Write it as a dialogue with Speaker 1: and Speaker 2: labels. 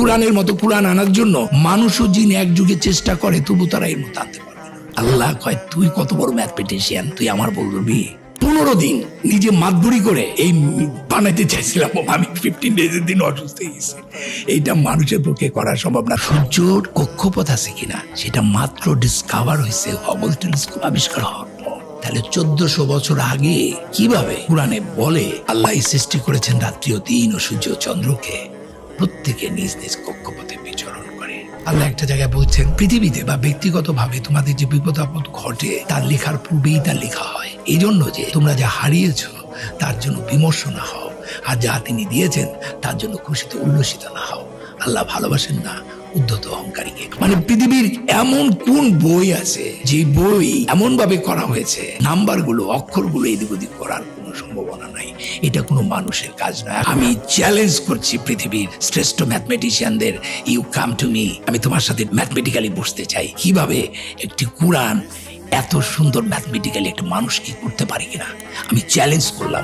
Speaker 1: কুরআনের মতো কুরআন আনার জন্য মানুষ ও জিন এক যুগে চেষ্টা করে, তবু তারা এর মতো আনতে পারবে না। আল্লাহ কয়, তুই কত বড় ম্যাথমেটিশিয়ান, তুই আমার বলবি? 15 দিন নিজে মাতবুরি করে এই বানাইতে চাইছিলাম, আমি 15 ডেজের দিন অসুস্থ হয়ে গেছি। এইটা মানুষের পক্ষে করা সম্ভব না। সূর্যর কক্ষপথ আছে কিনা সেটা মাত্র ডিসকভার হয়েছে হাবল টেলিস্কোপ আবিষ্কার হওয়ার পর। তাহলে 1400 বছর আগে কিভাবে কুরআনে বলে আল্লাহ সৃষ্টি করেছেন রাত্রি ও দিন ও সূর্য ও চন্দ্রকে, প্রত্যেকে নিজ নিজ কক্ষপথে বিচরণ করে। আল্লাহ একটা জায়গায় বলছেন, পৃথিবীতে বা ব্যক্তিগতভাবে তোমাদের যে বিপদ আপদ ঘটে তার লেখার পূর্বেই তা লেখা হয়, এই জন্য যে তোমরা যা হারিয়েছ তার জন্য বিমর্ষ না হও, আর যা তিনি দিয়েছেন তার জন্য খুশিতে উল্লসিত না হও। আল্লাহ ভালোবাসেন না উদ্ধত অহংকারীকে। মানে পৃথিবীর এমন কোন বই আছে যে বই এমন ভাবে করা হয়েছে নাম্বারগুলো অক্ষরগুলো এদিক ওদিক করার কোনো সম্ভাবনা নাই। এটা কোনো মানুষের কাজ নয়। আমি চ্যালেঞ্জ করছি পৃথিবীর শ্রেষ্ঠ ম্যাথমেটিশিয়ানদের, ইউ কাম টু মি, আমি তোমার সাথে ম্যাথমেটিক্যালি বসতে চাই। কিভাবে একটি কুরআন এত সুন্দর ম্যাথমেটিক্যালি একটা মানুষ কি করতে পারে কিনা আমি চ্যালেঞ্জ করলাম।